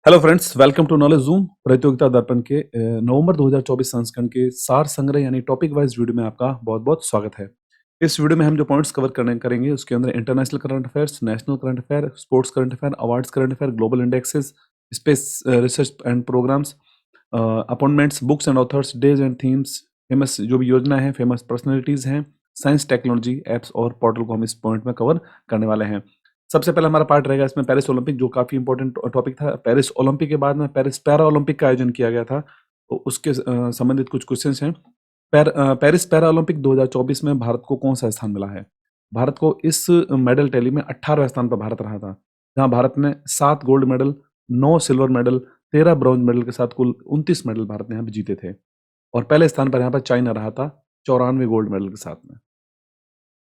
Hello friends, welcome to Knowledge Zoom. Pratiyogita Darpan के नवंबर 2024 संस्करण के सार संग्रह यानी टॉपिक वाइज वीडियो में आपका बहुत बहुत स्वागत है। इस वीडियो में हम जो पॉइंट्स कवर करेंगे उसके अंदर international current affairs, national current affair, sports current affair, awards current affair, global indexes, space research and programs, appointments, books and authors, days and themes, famous जो भी योजना है, फेमस पर्सनैलिटीज हैं, साइंस, टेक्नोलॉजी, एप्स और portal को हम इस point में कवर करने वाले हैं। सबसे पहले हमारा पार्ट रहेगा इसमें पेरिस ओलंपिक, जो काफ़ी इंपॉर्टेंट टॉपिक था। पेरिस ओलंपिक के बाद में पेरिस पैरा ओलंपिक का आयोजन किया गया था, तो उसके संबंधित कुछ क्वेश्चंस हैं। पेरिस पैरा ओलंपिक 2024 में भारत को कौन-सा स्थान मिला है? भारत को इस मेडल टैली में 18वें स्थान पर भारत रहा था, जहाँ भारत ने 7 gold medal, 9 silver medal, 13 bronze medal के साथ कुल 29 मेडल भारत ने यहाँ पे जीते थे। और पहले स्थान पर यहाँ पर चाइना रहा था 94 गोल्ड मेडल के साथ में।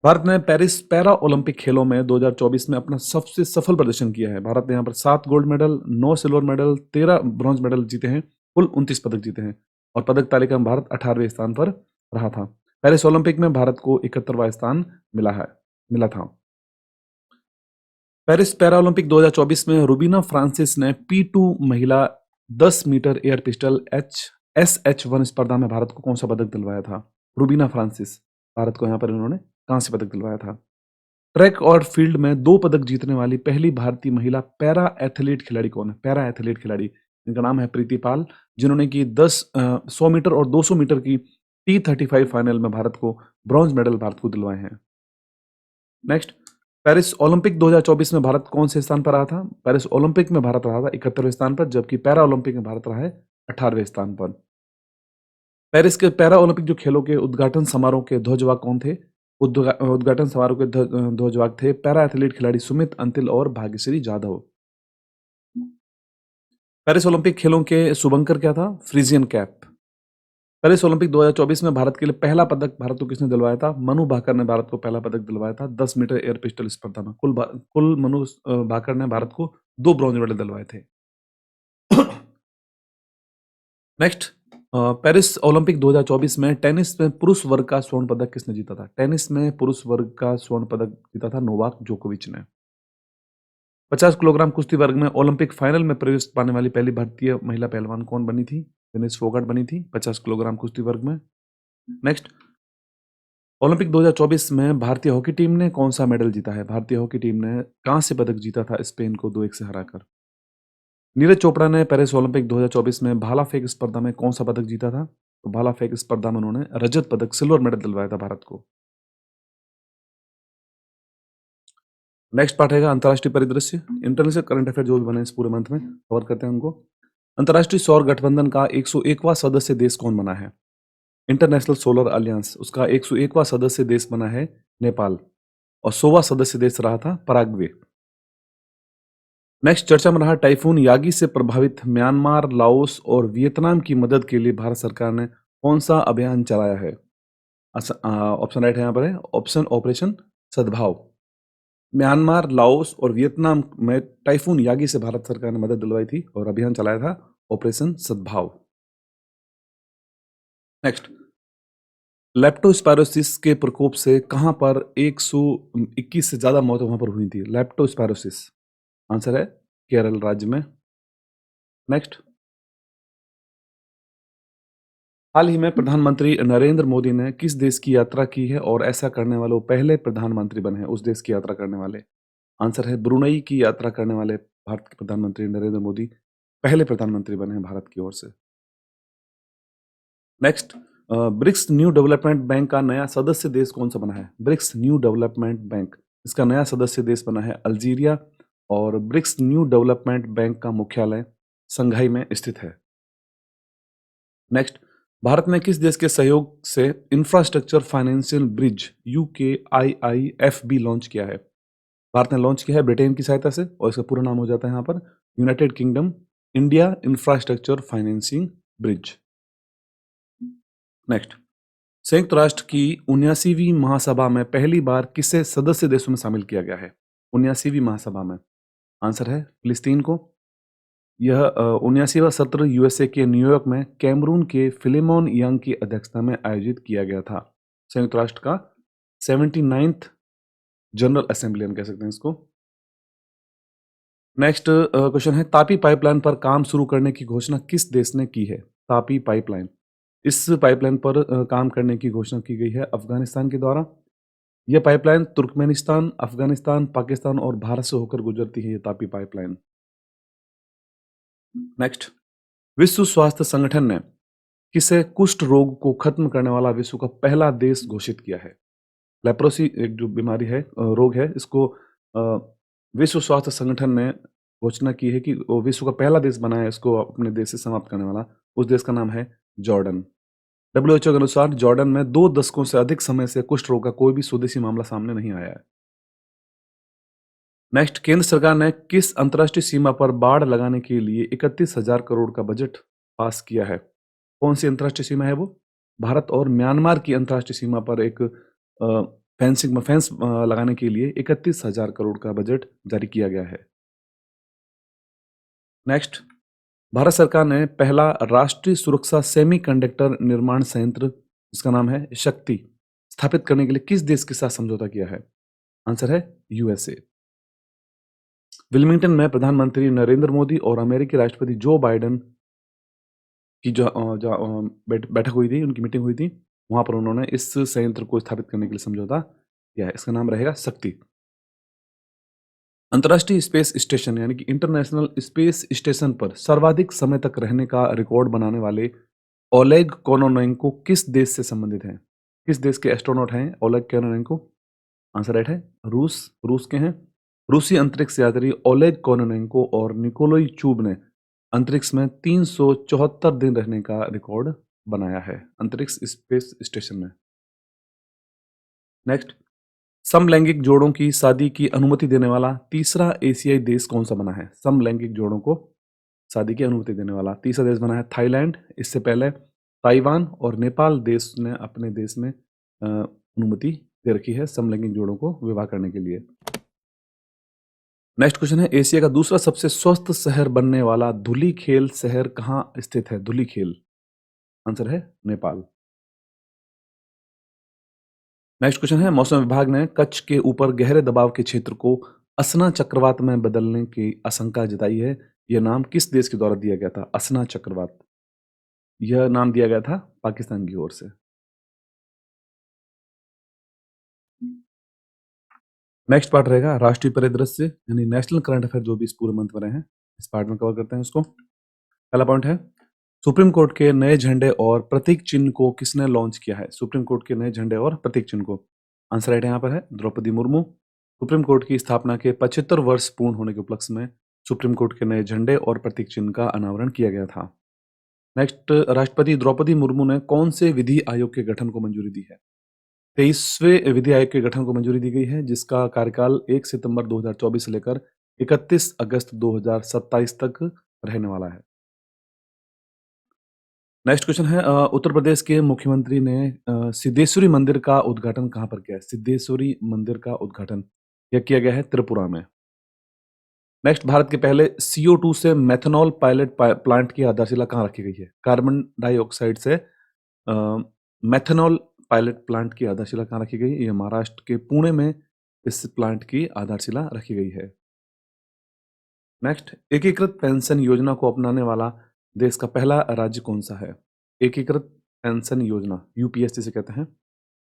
भारत ने पेरिस पैरा ओलंपिक खेलों में 2024 में अपना सबसे सफल प्रदर्शन किया है। भारत ने यहाँ पर 7 gold medal, 9 silver medal, 13 bronze medal जीते हैं, कुल 29 पदक जीते हैं और पदक तालिका में भारत 18वें स्थान पर रहा था। पेरिस ओलंपिक में भारत को 71वां स्थान मिला था। पेरिस पैरा ओलंपिक 2024 में रूबीना फ्रांसिस ने P2 महिला 10 मीटर एयर पिस्टल SH1 स्पर्धा में भारत को कौन सा पदक दिलवाया था? रूबीना फ्रांसिस, भारत को यहाँ पर इन्होंने कांस्य पदक दिलवाया था। ट्रैक और फील्ड में 2 पदक जीतने वाली पहली भारतीय महिला पैरा एथलीट खिलाड़ी कौन है? पैरा एथलीट खिलाड़ी, इनका नाम है प्रीति पाल, जिन्होंने की 100 मीटर और 200 मीटर की T35 फाइनल में भारत को ब्रॉन्ज मेडल भारत को दिलवाए हैं। नेक्स्ट, पेरिस ओलंपिक 2024 में भारत कौन से स्थान पर रहा था? पेरिस ओलंपिक में भारत रहा था 71वें स्थान पर, जबकि पैरा ओलंपिक में भारत रहा है 18वें स्थान पर। पेरिस के पैरा ओलंपिक जो खेलों के उद्घाटन समारोह के ध्वजवाहक कौन थे? उद्घाटन समारोह के ध्वजवाहक थे पैरा एथलीट खिलाड़ी सुमित अंतिल और भाग्यश्री जाधव। पेरिस ओलंपिक खेलों के शुभंकर क्या था? Friesian cap. पेरिस ओलंपिक 2024 में भारत के लिए पहला पदक भारत को किसने दिलवाया था? मनु भाकर ने भारत को पहला पदक दिलवाया था 10 मीटर एयर पिस्टल स्पर्धा में। कुल मनु भाकर ने भारत को 2 ब्रॉन्ज मेडल दिलवाए थे। नेक्स्ट, पेरिस ओलंपिक 2024 में टेनिस में पुरुष वर्ग का स्वर्ण पदक किसने जीता था? टेनिस में पुरुष वर्ग का स्वर्ण पदक जीता था नोवाक जोकोविच ने। 50 किलोग्राम कुश्ती वर्ग में ओलंपिक फाइनल में प्रवेश पाने वाली पहली भारतीय महिला पहलवान कौन बनी थी? विनेश फोगाट बनी थी 50 किलोग्राम कुश्ती वर्ग में। नेक्स्ट, ओलंपिक 2024 में भारतीय हॉकी टीम ने कौन सा मेडल जीता है? भारतीय हॉकी टीम ने कांस्य पदक जीता था स्पेन को 2-1 से हराकर। नीरज चोपड़ा ने पेरिस ओलंपिक 2024 में भाला फेंक स्पर्धा में कौन सा पदक जीता था? तो भाला फेंक स्पर्धा में उन्होंने रजत पदक, सिल्वर मेडल दिलवाया था भारत को। नेक्स्ट पार्ट रहेगा अंतर्राष्ट्रीय परिदृश्य। इंटरनेशनल करंट अफेयर जो भी बने इस पूरे मंथ में कवर करते हैं उनको। अंतर्राष्ट्रीय सौर गठबंधन का 101वां सदस्य देश कौन बना है? इंटरनेशनल सोलर अलियंस, उसका 101वां सदस्य देश बना है नेपाल और 100वां सदस्य देश रहा था पराग्वे। नेक्स्ट चर्चा में रहा टाइफून यागी से प्रभावित म्यांमार, लाओस और वियतनाम की मदद के लिए भारत सरकार ने कौन सा अभियान चलाया है? ऑप्शन राइट है यहाँ पर है ऑप्शन ऑपरेशन सद्भाव। म्यांमार, लाओस और वियतनाम में टाइफून यागी से भारत सरकार ने मदद दिलवाई थी और अभियान चलाया था ऑपरेशन सद्भाव। नेक्स्ट, लेप्टोस्पायरोसिस के प्रकोप से कहां पर 121 से ज्यादा मौतें वहां पर हुई थी? लेप्टोस्पायरोसिस, आंसर है केरल राज्य में। नेक्स्ट, हाल ही में प्रधानमंत्री नरेंद्र मोदी ने किस देश की यात्रा की है और ऐसा करने वाले वो पहले प्रधानमंत्री बने हैं उस देश की यात्रा करने वाले? आंसर है ब्रुनई की यात्रा करने वाले भारत के प्रधानमंत्री नरेंद्र मोदी पहले प्रधानमंत्री बने हैं भारत की ओर से। Next, BRICS New Development Bank का नया सदस्य देश कौन सा बना है? ब्रिक्स न्यू डेवलपमेंट बैंक, इसका नया सदस्य देश बना है अल्जीरिया और ब्रिक्स न्यू डेवलपमेंट बैंक का मुख्यालय संघाई में स्थित है। नेक्स्ट, भारत ने किस देश के सहयोग से infrastructure financial bridge UKIIFB launch किया है? भारत ने लॉन्च किया है ब्रिटेन की सहायता से और इसका पूरा नाम हो जाता है यहाँ पर United kingdom India infrastructure financing bridge. Next, संयुक्त राष्ट्र की 79वीं महासभा में पहली बार किसे सदस्य देशों में शामिल किया गया है? 79वीं महासभा में आंसर है फिलिस्तीन को। यह 79वां सत्र USA के न्यूयॉर्क में कैमरून के फिलेमोन यंग की अध्यक्षता में आयोजित किया गया था। संयुक्त राष्ट्र का 79th जनरल असेंबली हम कह सकते हैं इसको। नेक्स्ट क्वेश्चन है, तापी पाइपलाइन पर काम शुरू करने की घोषणा किस देश ने की है? तापी पाइपलाइन, इस पाइपलाइन पर काम करने की घोषणा की गई है अफगानिस्तान के द्वारा। यह पाइपलाइन तुर्कमेनिस्तान, अफगानिस्तान, पाकिस्तान और भारत से होकर गुजरती है, ये तापी पाइपलाइन। नेक्स्ट, विश्व स्वास्थ्य संगठन ने किसे कुष्ठ रोग को खत्म करने वाला विश्व का पहला देश घोषित किया है? लेप्रोसी एक जो बीमारी है, रोग है, इसको अ, विश्व स्वास्थ्य संगठन ने घोषणा की है कि वो विश्व का पहला देश बना है इसको अपने देश से समाप्त करने वाला। उस देश का नाम है जॉर्डन। डब्ल्यूएचओ के अनुसार जॉर्डन में 2 दशकों से अधिक समय से कुष्ठ रोग का कोई भी स्वदेशी मामला सामने नहीं आया है। नेक्स्ट, केंद्र सरकार ने किस अंतर्राष्ट्रीय सीमा पर बाड़ लगाने के लिए 31,000 करोड़ का बजट पास किया है? कौन सी अंतर्राष्ट्रीय सीमा है वो? भारत और म्यांमार की अंतर्राष्ट्रीय सीमा पर एक फेंस लगाने के लिए 31,000 करोड़ का बजट जारी किया गया है। नेक्स्ट, भारत सरकार ने पहला राष्ट्रीय सुरक्षा सेमीकंडक्टर निर्माण संयंत्र, जिसका नाम है शक्ति, स्थापित करने के लिए किस देश के साथ समझौता किया है? आंसर है यूएसए। विल्मिंगटन में प्रधानमंत्री नरेंद्र मोदी और अमेरिकी राष्ट्रपति जो बाइडेन की बैठक हुई थी, उनकी मीटिंग हुई थी, वहां पर उन्होंने इस संयंत्र को स्थापित करने के लिए समझौता किया है। इसका नाम रहेगा शक्ति। अंतर्राष्ट्रीय स्पेस स्टेशन यानी कि इंटरनेशनल स्पेस स्टेशन पर सर्वाधिक समय तक रहने का रिकॉर्ड बनाने वाले ओलेग कोनोनेंको किस देश से संबंधित हैं? किस देश के एस्ट्रोनॉट हैं ओलेग कोनोनेंको? आंसर राइट है रूस। रूस के हैं। रूसी अंतरिक्ष यात्री ओलेग कोनोनेंको और निकोलाई चूब ने अंतरिक्ष में 374 दिन रहने का रिकॉर्ड बनाया है अंतरिक्ष स्पेस स्टेशन में। नेक्स्ट, समलैंगिक जोड़ों की शादी की अनुमति देने वाला तीसरा एशियाई देश कौन सा बना है? समलैंगिक जोड़ों को शादी की अनुमति देने वाला तीसरा देश बना है थाईलैंड। इससे पहले ताइवान और नेपाल देश ने अपने देश में अनुमति दे रखी है समलैंगिक जोड़ों को विवाह करने के लिए। नेक्स्ट क्वेश्चन है, एशिया का दूसरा सबसे स्वस्थ शहर बनने वाला धुलीखेल शहर कहाँ स्थित है? धुलीखेल, आंसर है नेपाल। नेक्स्ट क्वेश्चन है, मौसम विभाग ने कच्छ के ऊपर गहरे दबाव के क्षेत्र को असना चक्रवात में बदलने की आशंका जताई है। यह नाम किस देश के द्वारा दिया गया था? असना चक्रवात, यह नाम दिया गया था पाकिस्तान की ओर से। नेक्स्ट पार्ट रहेगा राष्ट्रीय परिदृश्य यानी नेशनल करंट अफेयर, जो भी इस पूरे मंथ में रहे हैं इस पार्ट में कवर करते हैं उसको। पहला पॉइंट है, सुप्रीम कोर्ट के नए झंडे और प्रतीक चिन्ह को किसने लॉन्च किया है? सुप्रीम कोर्ट के नए झंडे और प्रतीक चिन्ह को, आंसर राइट यहाँ पर है द्रौपदी मुर्मू। सुप्रीम कोर्ट की स्थापना के 75 वर्ष पूर्ण होने के उपलक्ष्य में सुप्रीम कोर्ट के नए झंडे और प्रतीक चिन्ह का अनावरण किया गया था। नेक्स्ट, राष्ट्रपति द्रौपदी मुर्मू ने कौन से विधि आयोग के गठन को मंजूरी दी है? 23वें विधि आयोग के गठन को मंजूरी दी गई है, जिसका कार्यकाल 1 सितंबर 2024 से लेकर 31 अगस्त 2027 तक रहने वाला है। नेक्स्ट क्वेश्चन है, उत्तर प्रदेश के मुख्यमंत्री ने सिद्धेश्वरी मंदिर का उद्घाटन कहाँ पर किया है? सिद्धेश्वरी मंदिर का उद्घाटन यह किया गया है त्रिपुरा में। नेक्स्ट, भारत के पहले CO2 से मेथनॉल पायलट प्लांट की आधारशिला कहाँ रखी गई है? कार्बन डाइऑक्साइड से मेथनॉल पायलट प्लांट की आधारशिला कहाँ रखी गई है? यह महाराष्ट्र के पुणे में इस प्लांट की आधारशिला रखी गई है। नेक्स्ट, एकीकृत पेंशन योजना को अपनाने वाला देश का पहला राज्य कौन सा है? एकीकृत पेंशन योजना UPS जिसे कहते हैं,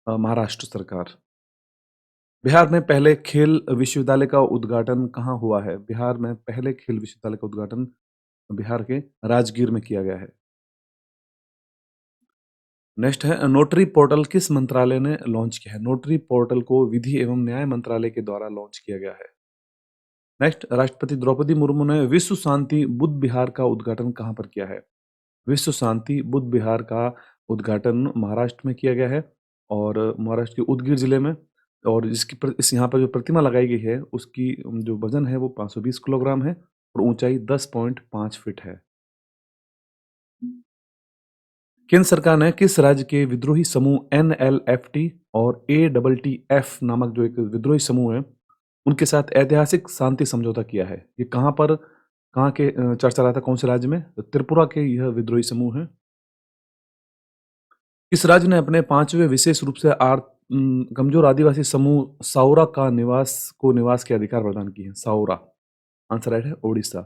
महाराष्ट्र सरकार। बिहार में पहले खेल विश्वविद्यालय का उद्घाटन कहाँ हुआ है? बिहार में पहले खेल विश्वविद्यालय का उद्घाटन बिहार के राजगीर में किया गया है। नेक्स्ट है, नोटरी पोर्टल किस मंत्रालय ने लॉन्च किया है? नोटरी पोर्टल को विधि एवं न्याय मंत्रालय के द्वारा लॉन्च किया गया है। नेक्स्ट, राष्ट्रपति द्रौपदी मुर्मू ने विश्व शांति बुद्ध विहार का उद्घाटन कहाँ पर किया है? विश्व शांति बुद्ध विहार का उद्घाटन महाराष्ट्र में किया गया है और महाराष्ट्र के उदगीर जिले में। और इस यहाँ पर जो प्रतिमा लगाई गई है उसकी जो वजन है वो 520 किलोग्राम है और ऊंचाई 10.5 फीट है। केंद्र सरकार ने किस राज्य के विद्रोही समूह NLFT और ATTF नामक जो एक विद्रोही समूह है उनके साथ ऐतिहासिक शांति समझौता किया है? ये कहाँ के चर्चा रहा था, कौन से राज्य में? तो त्रिपुरा के यह विद्रोही समूह है। किस राज्य ने अपने 5वें विशेष रूप से कमजोर आदिवासी समूह साउरा का निवास के अधिकार प्रदान किए हैं? साउरा, आंसर राइट है ओडिशा।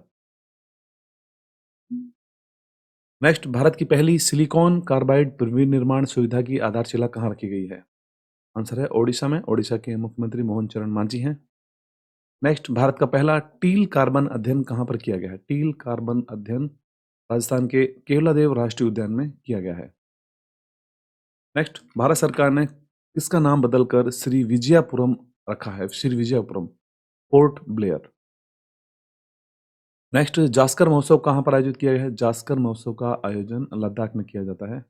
नेक्स्ट, भारत की पहली सिलिकॉन कार्बाइड विनिर्माण सुविधा की आधारशिला कहाँ रखी गई है? आंसर है ओडिशा में। ओडिशा के मुख्यमंत्री मोहन चरण मांझी हैं। नेक्स्ट, भारत का पहला टील कार्बन अध्ययन कहाँ पर किया गया है? टील कार्बन अध्ययन राजस्थान के केवलादेव राष्ट्रीय उद्यान में किया गया है। नेक्स्ट, भारत सरकार ने किसका नाम बदलकर श्री विजयपुरम रखा है? Shri Vijayapuram, port Blair. Next, Zanskar महोत्सव कहाँ पर आयोजित किया गया है? जास्कर महोत्सव का आयोजन लद्दाख में किया जाता है।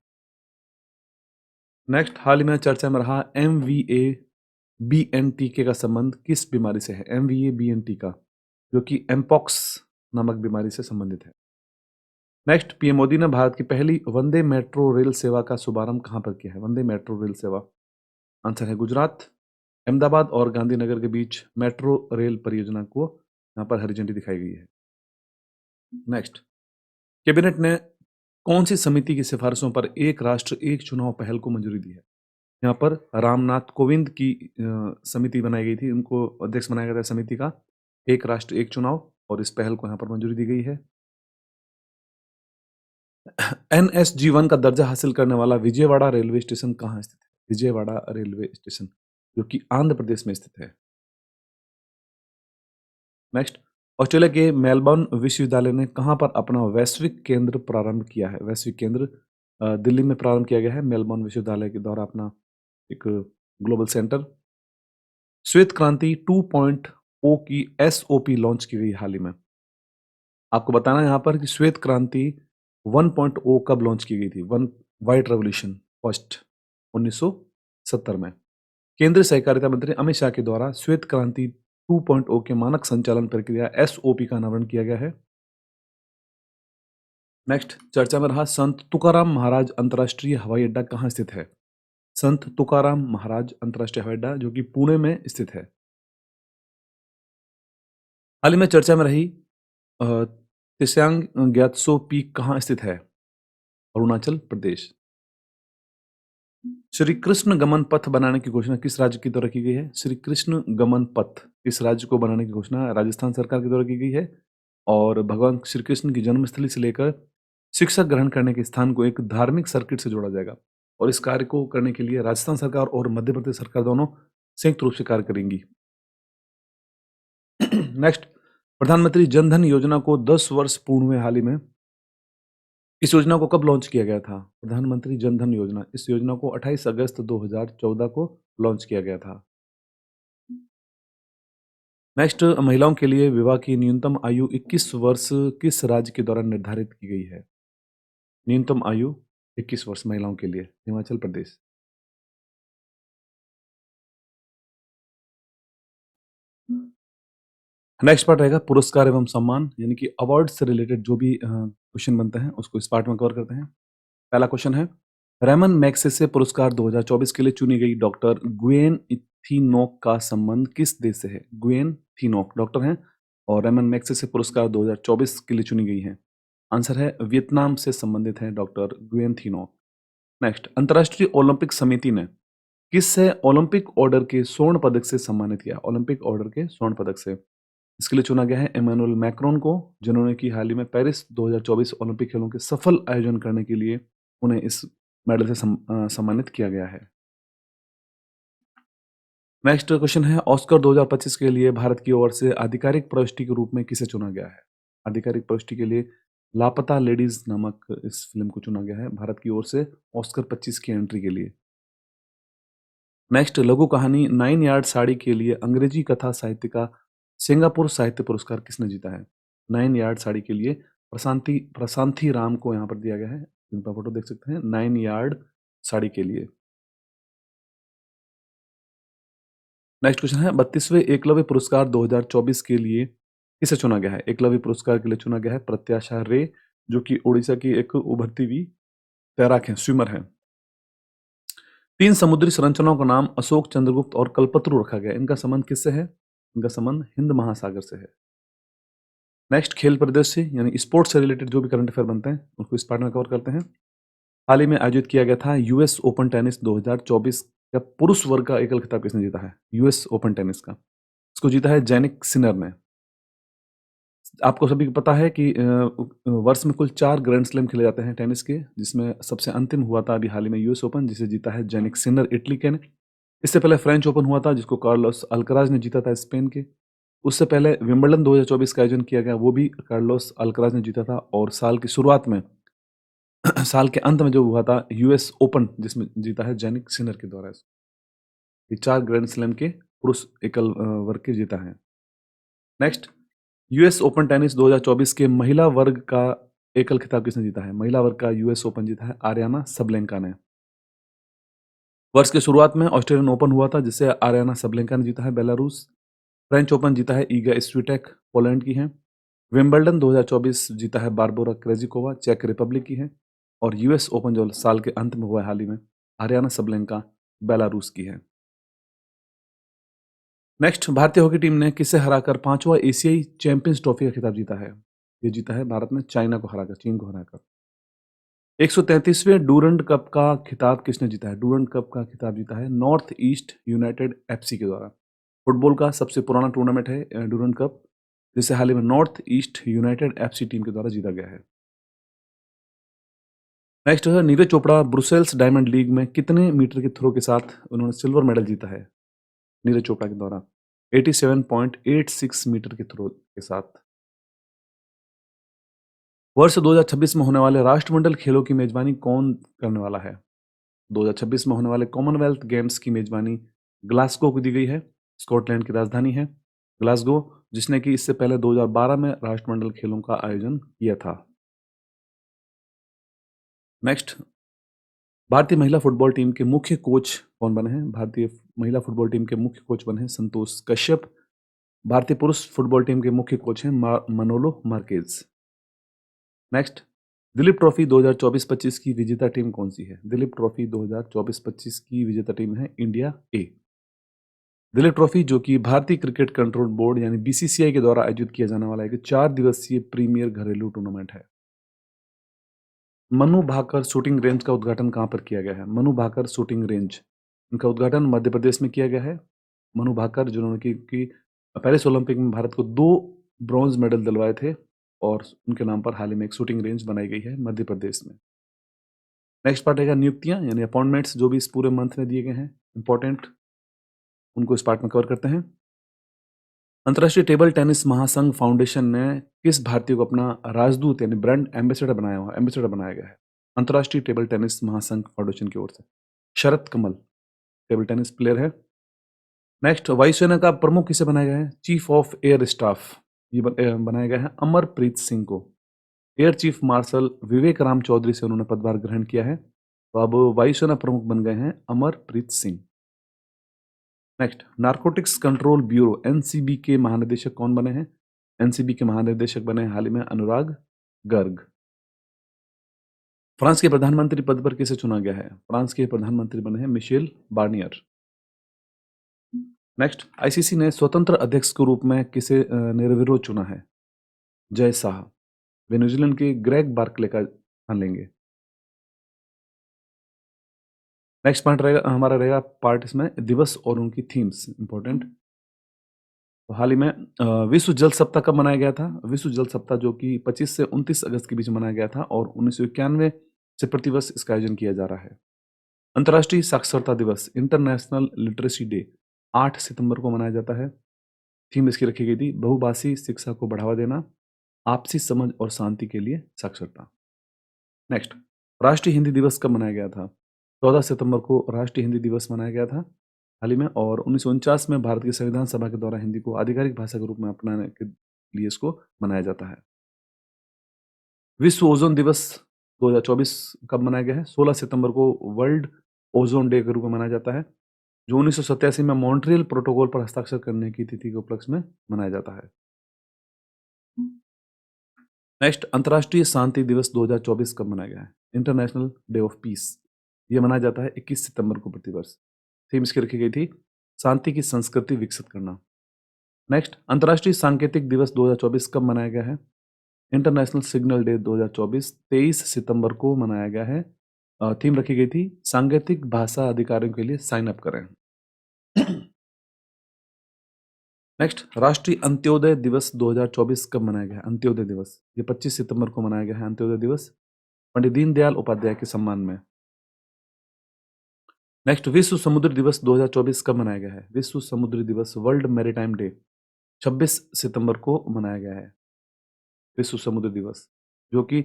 नेक्स्ट, हाल ही में चर्चा में रहा MVA BNTK का संबंध किस बीमारी से है? MVA BNT का, जो कि एमपॉक्स नामक बीमारी से संबंधित है। नेक्स्ट, पीएम मोदी ने भारत की पहली वंदे मेट्रो रेल सेवा का शुभारंभ कहाँ पर किया है? वंदे मेट्रो रेल सेवा, आंसर है गुजरात। अहमदाबाद और गांधीनगर के बीच मेट्रो रेल परियोजना को यहाँ पर हरी झंडी दिखाई गई है। नेक्स्ट, कैबिनेट ने कौन सी समिति की सिफारिशों पर एक राष्ट्र एक चुनाव पहल को मंजूरी दी है? यहाँ पर रामनाथ कोविंद की समिति बनाई गई थी, उनको अध्यक्ष बनाया गया था समिति का, एक राष्ट्र एक चुनाव, और इस पहल को यहाँ पर मंजूरी दी गई है। NSG 1 का दर्जा हासिल करने वाला विजयवाड़ा रेलवे स्टेशन कहाँ स्थित है? विजयवाड़ा रेलवे स्टेशन, जो कि आंध्र प्रदेश में स्थित है। नेक्स्ट, ऑस्ट्रेलिया के मेलबर्न विश्वविद्यालय ने कहाँ पर अपना वैश्विक केंद्र प्रारंभ किया है? वैश्विक केंद्र दिल्ली में प्रारंभ किया गया है, मेलबर्न विश्वविद्यालय के द्वारा अपना एक ग्लोबल सेंटर। श्वेत क्रांति 2.0 की SOP लॉन्च की गई हाल ही में। आपको बताना है यहाँ पर कि श्वेत क्रांति 1.0 कब लॉन्च की गई थी? वन व्हाइट रेवोल्यूशन फर्स्ट 1970 में। केंद्रीय सहकारिता मंत्री अमित शाह के द्वारा श्वेत क्रांति 2.0 के मानक संचालन प्रक्रिया SOP का अनावरण किया गया है। नेक्स्ट, चर्चा में रहा संत तुकाराम महाराज अंतर्राष्ट्रीय हवाई अड्डा कहाँ स्थित है? संत तुकाराम महाराज अंतर्राष्ट्रीय हवाई अड्डा, जो कि पुणे में स्थित है। हाल ही में चर्चा में रही त्रिशंग ग्यात्सो पीक कहाँ स्थित है? अरुणाचल प्रदेश। श्री कृष्ण गमन पथ बनाने की घोषणा किस राज्य के द्वारा की गई है? श्री कृष्ण गमन पथ इस राज्य को बनाने की घोषणा राजस्थान सरकार के द्वारा की गई है, और भगवान श्री कृष्ण की जन्मस्थली से लेकर शिक्षा ग्रहण करने के स्थान को एक धार्मिक सर्किट से जोड़ा जाएगा, और इस कार्य को करने के लिए राजस्थान सरकार और मध्य प्रदेश सरकार दोनों संयुक्त रूप से कार्य करेंगी। नेक्स्ट, प्रधानमंत्री जन धन योजना को 10 वर्ष पूर्ण हुए हाल ही में। इस योजना को कब लॉन्च किया गया था? प्रधानमंत्री जन धन योजना, इस योजना को 28 अगस्त 2014 को लॉन्च किया गया था। नेक्स्ट, महिलाओं के लिए विवाह की न्यूनतम आयु 21 वर्ष किस राज्य के द्वारा निर्धारित की गई है? न्यूनतम आयु 21 वर्ष महिलाओं के लिए, हिमाचल प्रदेश। नेक्स्ट पार्ट रहेगा पुरस्कार एवं सम्मान, यानी कि अवार्ड से रिलेटेड जो भी क्वेश्चन बनते हैं उसको इस पार्ट में कवर करते हैं। पहला क्वेश्चन है, रेमन मैग्सेसे पुरस्कार 2024 के लिए चुनी गई डॉक्टर ग्वेन थीनोक का संबंध किस देश से है? ग्वेन थीनोक डॉक्टर हैं, और रेमन मैग्सेसे पुरस्कार 2024 के लिए चुनी गई हैं। आंसर है वियतनाम से संबंधित है डॉक्टर ग्वेन थीनोक। नेक्स्ट, अंतर्राष्ट्रीय ओलंपिक समिति ने किससे ओलंपिक ऑर्डर के स्वर्ण पदक से सम्मानित किया? ओलंपिक ऑर्डर के स्वर्ण पदक से इसके लिए चुना गया है इमैनुअल मैक्रोन को, जिन्होंने कि हाल ही में पेरिस 2024 ओलंपिक खेलों के सफल आयोजन करने के लिए उन्हें इस मेडल से सम्मानित किया गया है। नेक्स्ट क्वेश्चन है, ऑस्कर 2025 के लिए भारत की ओर से आधिकारिक प्रविष्टि के रूप में किसे चुना गया है? आधिकारिक प्रविष्टि के लिए लापता लेडीज नामक इस फिल्म को चुना गया है भारत की ओर से ऑस्कर 25 की एंट्री के लिए। नेक्स्ट, लघु कहानी 9 यार्ड साड़ी के लिए अंग्रेजी कथा साहित्य का सिंगापुर साहित्य पुरस्कार किसने जीता है? 9 यार्ड साड़ी के लिए प्रशांति प्रशांति राम को यहाँ पर दिया गया है, इनका फोटो देख सकते हैं, 9 यार्ड साड़ी के लिए। नेक्स्ट क्वेश्चन है, 32वें एकलव्य पुरस्कार 2024 के लिए किसे चुना गया है? एकलव्य पुरस्कार के लिए चुना गया है प्रत्याशा रे, जो कि उड़ीसा की एक उभरती हुई तैराक है, स्विमर है। 3 समुद्री संरचनाओं का नाम अशोक, चंद्रगुप्त और कल्पतरु रखा गया, इनका संबंध किससे है? इनका संबंध हिंद महासागर से है। नेक्स्ट, खेल परिदृश्य यानी स्पोर्ट्स से रिलेटेड जो भी करंट अफेयर बनते हैं उनको इस पार्ट में कवर करते हैं। हाल ही में आयोजित किया गया था US ओपन टेनिस 2024 का पुरुष वर्ग का एकल खिताब किसने जीता है? US ओपन टेनिस का इसको जीता है जैनिक सिनर ने। आपको सभी को पता है कि वर्ष में कुल 4 ग्रैंड स्लैम खेले जाते हैं टेनिस के, जिसमें सबसे अंतिम हुआ था अभी हाल ही में यूएस ओपन, जिसे जीता है जेनिक सिनर इटली के ने। इससे पहले फ्रेंच ओपन हुआ था जिसको कार्लोस अल्कराज ने जीता था स्पेन के। उससे पहले विंबलडन 2024 का आयोजन किया गया, वो भी कार्लोस अल्कराज ने जीता था। और साल की शुरुआत में साल के अंत में जो हुआ था यूएस ओपन, जिसमें जीता है जेनिक सिनर के द्वारा। ये 4 ग्रैंड स्लैम के पुरुष एकल वर्ग के जीता है। नेक्स्ट, यूएस ओपन टेनिस 2024 के महिला वर्ग का एकल खिताब किसने जीता है? महिला वर्ग का यूएस ओपन जीता है आर्याना सबलेंका ने। वर्ष की शुरुआत में ऑस्ट्रेलियन ओपन हुआ था जिसे आर्याना सबलेंका ने जीता है, बेलारूस। फ्रेंच ओपन जीता है ईगा स्विटेक, पोलैंड की है। विंबलडन 2024 जीता है बारबोरा क्रेजिकोवा, चेक रिपब्लिक की है। और यूएस ओपन जो साल के अंत में हुआ है हाल ही में, आर्याना सबलेंका बेलारूस की है। नेक्स्ट, भारतीय हॉकी टीम ने किसे हराकर 5वां एशियाई चैंपियंस ट्रॉफी का खिताब जीता है? ये जीता है भारत ने चाइना को हराकर, चीन को हराकर। 133वें डूरंड कप का खिताब किसने जीता है? डूरंड कप का खिताब जीता है नॉर्थ ईस्ट यूनाइटेड एफसी के द्वारा। फुटबॉल का सबसे पुराना टूर्नामेंट है डूरंड कप, जिसे हाल ही में north east United FC team के द्वारा जीता गया है। नेक्स्ट है Neeraj Chopra Brussels diamond league में कितने मीटर के थ्रो के साथ उन्होंने सिल्वर मेडल जीता है? नीरज चोपड़ा के द्वारा 87.86 मीटर के थ्रो के साथ। वर्ष 2026 में होने वाले राष्ट्रमंडल खेलों की मेजबानी कौन करने वाला है? 2026 में होने वाले कॉमनवेल्थ गेम्स की मेजबानी ग्लासगो को दी गई है। स्कॉटलैंड की राजधानी है ग्लासगो, जिसने कि इससे पहले 2012 में राष्ट्रमंडल खेलों का आयोजन किया था। नेक्स्ट, भारतीय महिला फुटबॉल टीम के मुख्य कोच कौन बने हैं? भारतीय महिला फुटबॉल टीम के मुख्य कोच बने हैं संतोष कश्यप। भारतीय पुरुष फुटबॉल टीम के मुख्य कोच हैं मनोलो मार्केज। नेक्स्ट, दिलीप ट्रॉफी 2024-25 की विजेता टीम कौन सी है? दिलीप ट्रॉफी 2024-25 की विजेता टीम है इंडिया ए। दिलीप ट्रॉफी जो कि भारतीय क्रिकेट कंट्रोल बोर्ड यानी बीसीसीआई के द्वारा आयोजित किया जाने वाला एक 4 दिवसीय प्रीमियर घरेलू टूर्नामेंट है। मनु भाकर शूटिंग रेंज का उद्घाटन कहाँ पर किया गया है? मनु भाकर शूटिंग रेंज, इनका उद्घाटन मध्य प्रदेश में किया गया है। मनु भाकर जिन्होंने कि पेरिस ओलंपिक में भारत को 2 ब्रॉन्ज मेडल दिलवाए थे, और उनके नाम पर हाल ही में एक शूटिंग रेंज बनाई गई है मध्य प्रदेश में। नेक्स्ट पार्ट रहेगा नियुक्तियां यानी अपॉइंटमेंट्स, जो भी इस पूरे मंथ में दिए गए हैं इंपॉर्टेंट, उनको इस पार्ट में कवर करते हैं। अंतर्राष्ट्रीय टेबल टेनिस महासंघ फाउंडेशन ने किस भारतीय को अपना राजदूत यानी ब्रांड एम्बेसडर बनाया गया है? अंतर्राष्ट्रीय टेबल टेनिस महासंघ फाउंडेशन की ओर से Sharath Kamal table tennis player है। नेक्स्ट, वायुसेना का प्रमुख किसे बनाया गया है? चीफ ऑफ एयर स्टाफ ये बनाया गया है अमरप्रीत सिंह को। एयर चीफ मार्शल विवेक राम चौधरी से उन्होंने पदभार ग्रहण किया है, तो अब वायुसेना प्रमुख बन गए हैं Amarpreet Singh. Next, narcotics control bureau NCB के महानिदेशक कौन बने हैं? एनसीबी के महानिदेशक बने हाल ही में अनुराग गर्ग। फ्रांस के प्रधानमंत्री पद पर किसे चुना गया है? फ्रांस के प्रधानमंत्री बने हैं मिशेल बार्नियर। नेक्स्ट, आईसीसी ने स्वतंत्र अध्यक्ष के रूप में किसे निर्विरोध चुना है? जय शाह। वे न्यूजीलैंड के ग्रेग बार्कले का स्थान लेंगे। नेक्स्ट पॉइंट रहेगा हमारा रहेगा पार्ट इसमें दिवस और उनकी थीम्स इंपॉर्टेंट। तो हाल ही में विश्व जल सप्ताह कब मनाया गया था? विश्व जल सप्ताह जो कि 25 से 29 अगस्त के बीच मनाया गया था, और 1991 से प्रतिवर्ष इसका आयोजन किया जा रहा है। अंतर्राष्ट्रीय साक्षरता दिवस इंटरनेशनल लिटरेसी डे 8 सितंबर को मनाया जाता है। थीम इसकी रखी गई थी बहुभाषी शिक्षा को बढ़ावा देना, आपसी समझ और शांति के लिए साक्षरता। नेक्स्ट, राष्ट्रीय हिंदी दिवस कब मनाया गया था? 14 सितंबर को राष्ट्रीय हिंदी दिवस मनाया गया था हाल ही में, और 1949 में भारत की संविधान सभा के द्वारा हिंदी को आधिकारिक भाषा के रूप में अपनाने के लिए इसको मनाया जाता है। विश्व ओजोन दिवस 2024 कब मनाया गया है? 16 सितंबर को वर्ल्ड ओजोन डे के रूप में मनाया जाता है, जो 1987 में मॉन्ट्रियल प्रोटोकॉल पर हस्ताक्षर करने की तिथि के उपलक्ष्य में मनाया जाता है। नेक्स्ट, अंतर्राष्ट्रीय शांति दिवस 2024 कब मनाया गया है? इंटरनेशनल डे ऑफ पीस, ये मनाया जाता है 21 सितंबर को प्रतिवर्ष। थीम इसकी रखी गई थी शांति की संस्कृति विकसित करना। नेक्स्ट, अंतर्राष्ट्रीय सांकेतिक दिवस 2024 कब मनाया गया है? इंटरनेशनल सिग्नल डे 2024 23 सितंबर को मनाया गया है। थीम रखी गई थी सांकेतिक भाषा अधिकारियों के लिए साइन अप करें। नेक्स्ट, राष्ट्रीय अंत्योदय दिवस 2024 कब मनाया गया है? अंत्योदय दिवस ये 25 सितंबर को मनाया गया है अंत्योदय दिवस, पंडित दीनदयाल उपाध्याय के सम्मान में। नेक्स्ट, विश्व समुद्र दिवस 2024 कब मनाया गया है? विश्व समुद्री दिवस, वर्ल्ड मैरीटाइम डे, 26 सितंबर को मनाया गया है विश्व समुद्र दिवस, जो कि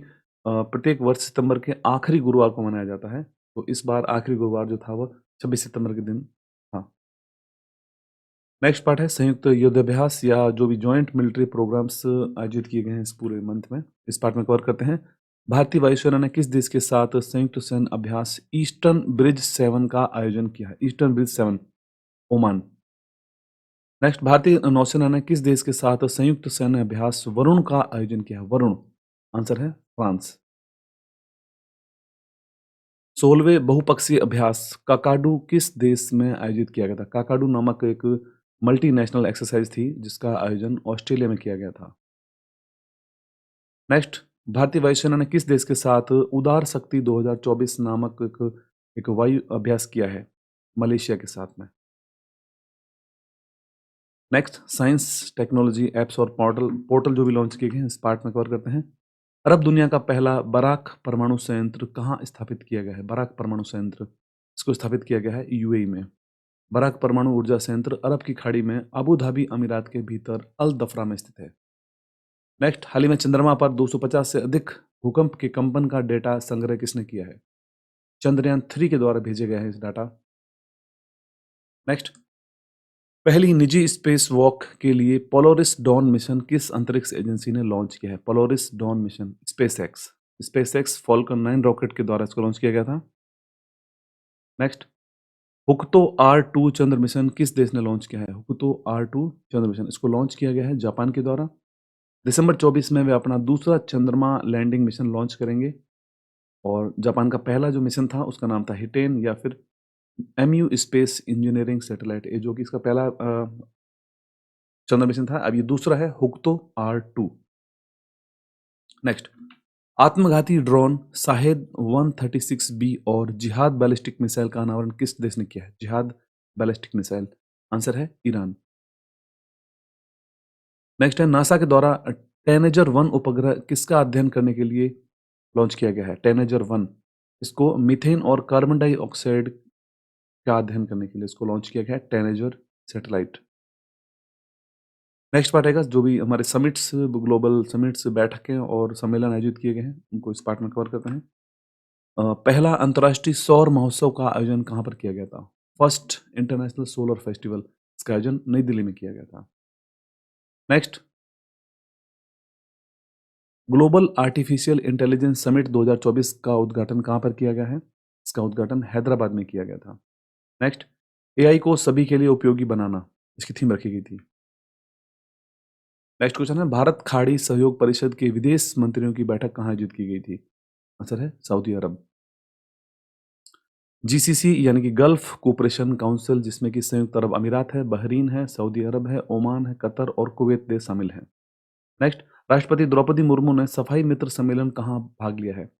प्रत्येक वर्ष सितंबर के आखिरी गुरुवार को मनाया जाता है। तो इस बार आखिरी गुरुवार जो था वो 26 सितंबर के दिन था। नेक्स्ट पार्ट है संयुक्त युद्धाभ्यास या जो भी जॉइंट मिलिट्री प्रोग्राम्स आयोजित किए गए हैं इस पूरे मंथ में। इस पार्ट में कवर करते हैं। भारतीय वायुसेना ने किस देश के साथ संयुक्त सैन्य अभ्यास ईस्टर्न ब्रिज 7 का आयोजन किया है? Eastern bridge 7, Oman. नेक्स्ट, भारतीय नौसेना ने किस देश के साथ संयुक्त सैन्य अभ्यास वरुण का आयोजन किया है? वरुण, आंसर है फ्रांस। 16वें बहुपक्षीय अभ्यास काकाडू किस देश में आयोजित किया गया था? काकाडू नामक एक मल्टीनेशनल एक्सरसाइज थी जिसका आयोजन ऑस्ट्रेलिया में किया गया था। नेक्स्ट, भारतीय वायुसेना ने किस देश के साथ उदार शक्ति 2024 नामक एक वायु अभ्यास किया है? मलेशिया के साथ में। नेक्स्ट, साइंस टेक्नोलॉजी एप्स और पोर्टल पोर्टल जो भी लॉन्च किए गए हैं इस पार्ट में कवर करते हैं। अरब दुनिया का पहला बराक परमाणु संयंत्र कहाँ स्थापित किया गया है? बराक परमाणु संयंत्र इसको स्थापित किया गया है यूएई में। बराक परमाणु ऊर्जा संयंत्र अरब की खाड़ी में अबू धाबी अमीरात के भीतर अल दफरा में स्थित है। नेक्स्ट, हाल ही में चंद्रमा पर 250 से अधिक भूकंप के कंपन का डेटा संग्रह किसने किया है? चंद्रयान 3 के द्वारा भेजे गए हैं इस डाटा। नेक्स्ट, पहली निजी स्पेस वॉक के लिए पोलोरिस डॉन मिशन किस अंतरिक्ष एजेंसी ने लॉन्च किया है? Polaris Dawn mission SpaceX Falcon 9 rocket के द्वारा इसको लॉन्च किया गया था। नेक्स्ट, हुक्तो R2 चंद्र मिशन किस देश ने लॉन्च किया है? हुक्तो R2 चंद्र मिशन इसको लॉन्च किया गया है जापान के द्वारा। दिसंबर 24 में वे अपना दूसरा चंद्रमा लैंडिंग मिशन लॉन्च करेंगे और जापान का पहला जो मिशन था उसका नाम था हिटेन या फिर एमयू स्पेस इंजीनियरिंग सैटेलाइट, जो कि इसका पहला चंद्र मिशन था। अब ये दूसरा है हुक्तो R2। नेक्स्ट, आत्मघाती ड्रोन शाहेद 136B और जिहाद बैलिस्टिक मिसाइल का अनावरण किस देश ने किया है? जिहाद बैलिस्टिक मिसाइल, आंसर है ईरान। नेक्स्ट है, नासा के द्वारा टेनेजर 1 उपग्रह किसका अध्ययन करने के लिए लॉन्च किया गया है? टेनेजर 1 इसको मीथेन और कार्बन डाइऑक्साइड का अध्ययन करने के लिए इसको लॉन्च किया गया है, टेनेजर सैटेलाइट। नेक्स्ट पार्ट आएगा जो भी हमारे समिट्स, ग्लोबल समिट्स, बैठकें और सम्मेलन आयोजित किए गए हैं उनको इस पार्ट में कवर करते हैं। पहला अंतर्राष्ट्रीय सौर महोत्सव का आयोजन कहाँ पर किया गया था? फर्स्ट इंटरनेशनल सोलर फेस्टिवल, इसका आयोजन नई दिल्ली में किया गया था। Next, global artificial intelligence summit 2024 का उद्घाटन कहाँ पर किया गया है? इसका उद्घाटन हैदराबाद में किया गया था। नेक्स्ट, एआई को सभी के लिए उपयोगी बनाना, इसकी थीम रखी गई थी। नेक्स्ट क्वेश्चन है, भारत खाड़ी सहयोग परिषद के विदेश मंत्रियों की बैठक कहाँ आयोजित की गई थी? आंसर है सऊदी अरब। जीसीसी यानी कि गल्फ कोऑपरेशन काउंसिल, जिसमें कि संयुक्त अरब अमीरात है, बहरीन है, सऊदी अरब है, ओमान है, कतर और कुवैत देश शामिल हैं। नेक्स्ट, राष्ट्रपति द्रौपदी मुर्मू ने सफाई मित्र सम्मेलन कहाँ भाग लिया है?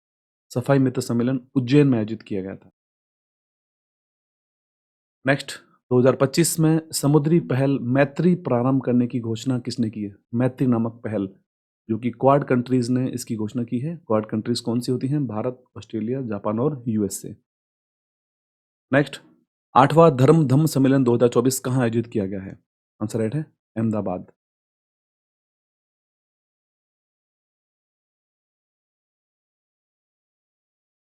सफाई मित्र सम्मेलन उज्जैन में आयोजित किया गया था। नेक्स्ट, 2025 में समुद्री पहल मैत्री प्रारंभ करने की घोषणा किसने की है? मैत्री नामक पहल, जो कि क्वाड कंट्रीज ने इसकी घोषणा की है। क्वाड कंट्रीज कौन सी होती हैं? भारत, ऑस्ट्रेलिया, जापान और यूएसए। नेक्स्ट, 8वां धर्म धम्म सम्मेलन 2024 कहाँ आयोजित किया गया है? आंसर राइट है अहमदाबाद।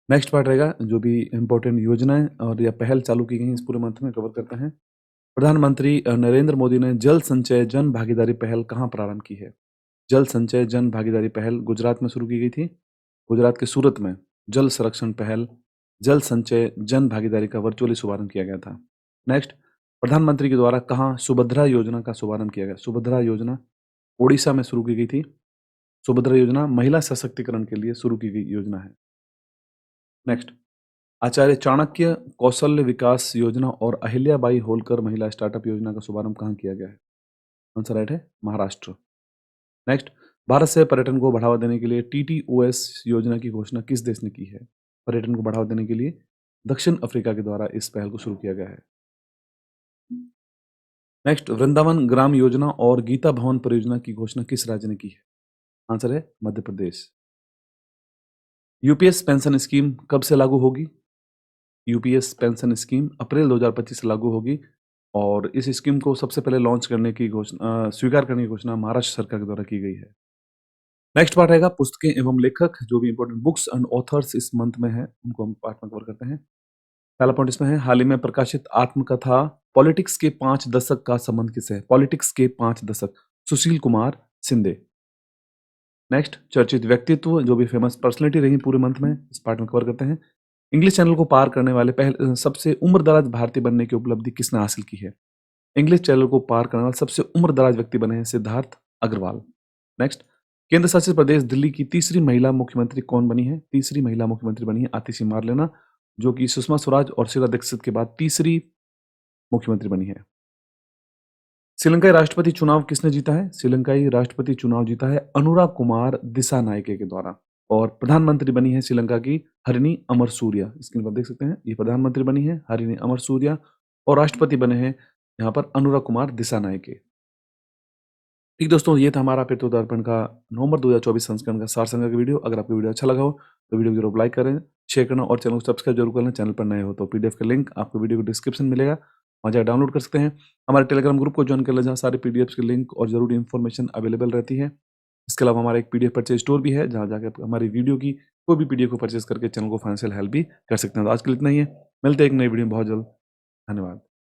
नेक्स्ट पार्ट रहेगा जो भी इंपॉर्टेंट योजनाएं और या पहल चालू की गई हैं इस पूरे मंथ में कवर करते हैं। प्रधानमंत्री नरेंद्र मोदी ने जल संचय जन भागीदारी पहल कहाँ प्रारंभ की है? जल संचय जन भागीदारी पहल गुजरात में शुरू की गई थी। गुजरात के सूरत में जल संरक्षण पहल जल संचय जन भागीदारी का वर्चुअली शुभारंभ किया गया था। नेक्स्ट, प्रधानमंत्री के द्वारा कहाँ सुभद्रा योजना का शुभारंभ किया गया? सुभद्रा योजना ओडिशा में शुरू की गई थी। सुभद्रा योजना महिला सशक्तिकरण के लिए शुरू की गई योजना है। नेक्स्ट, आचार्य चाणक्य कौशल्य विकास योजना और अहिल्याबाई होलकर महिला स्टार्टअप योजना का शुभारंभ कहाँ किया गया है? आंसर राइट है महाराष्ट्र। नेक्स्ट, भारत से पर्यटन को बढ़ावा देने के लिए टीटीओएस योजना की घोषणा किस देश ने की है? पर्यटन को बढ़ावा देने के लिए दक्षिण अफ्रीका के द्वारा इस पहल को शुरू किया गया है। नेक्स्ट, वृंदावन ग्राम योजना और गीता भवन परियोजना की घोषणा किस राज्य ने की है? आंसर है Madhya Pradesh. UPS pension scheme कब से लागू होगी? यूपीएस पेंशन स्कीम अप्रैल 2025 से लागू होगी और इस स्कीम को सबसे पहले लॉन्च करने की घोषणा स्वीकार करने की घोषणा महाराष्ट्र सरकार के द्वारा की गई है। नेक्स्ट पार्ट रहेगा पुस्तकें एवं लेखक, जो भी इंपॉर्टेंट बुक्स एंड ऑथर्स इस मंथ में है उनको हम पार्ट में कवर करते हैं। पहला पॉइंट इसमें है, हाल ही में प्रकाशित आत्मकथा पॉलिटिक्स के 5 दशक का संबंध किससे है? पॉलिटिक्स के 5 दशक, सुशील कुमार शिंदे। नेक्स्ट, चर्चित व्यक्तित्व जो भी फेमस पर्सनैलिटी रही पूरे मंथ में, इस पार्ट में कवर करते हैं। इंग्लिश चैनल को पार करने वाले पहले सबसे उम्रदराज भारतीय बनने की उपलब्धि किसने हासिल की है? इंग्लिश चैनल को पार करने वाले सबसे उम्रदराज व्यक्ति बने हैं सिद्धार्थ अग्रवाल। नेक्स्ट, केंद्र शासित प्रदेश दिल्ली की तीसरी महिला मुख्यमंत्री कौन बनी है? तीसरी महिला मुख्यमंत्री बनी है आतिशी मारलेना, जो कि सुषमा स्वराज और शीला दीक्षित के बाद तीसरी मुख्यमंत्री बनी है। श्रीलंकाई राष्ट्रपति चुनाव किसने जीता है? श्रीलंकाई राष्ट्रपति चुनाव जीता है अनुरा कुमार दिसानायके के द्वारा। और प्रधानमंत्री बनी है श्रीलंका की हरिनी अमरसूरिया। स्क्रीन पर देख सकते हैं, ये प्रधानमंत्री बनी है हरिनी अमरसूरिया और राष्ट्रपति बने हैं यहाँ पर अनुरा कुमार दिसानायके। ठीक दोस्तों, ये था हमारा पेट्रो दर्पण का नवंबर 2024 संस्करण का सार संग्रह का वीडियो। अगर आपको वीडियो अच्छा लगा हो तो वीडियो को जरूर लाइक करें, शेयर करना और चैनल को सब्सक्राइब जरूर करना। चैनल पर नए हो तो पीडीएफ का लिंक आपको वीडियो को डिस्क्रिप्शन मिलेगा, वहाँ जाकर डाउनलोड कर सकते हैं। हमारे टेलीग्राम ग्रुप को ज्वाइन कर लें, जहाँ सारे पीडीएफ के लिंक और जरूरी इन्फॉर्मेशन अवेलेबल रहती है। इसके अलावा हमारा एक पीडीएफ परचेज स्टोर भी है, जहाँ जाकर हमारी वीडियो की कोई भी पीडीएफ को परचेज करके चैनल को फाइनेंशियल हेल्प भी कर सकते हैं। तो आज के लिए इतना ही है, मिलते हैं एक नई वीडियो में बहुत जल्द। धन्यवाद।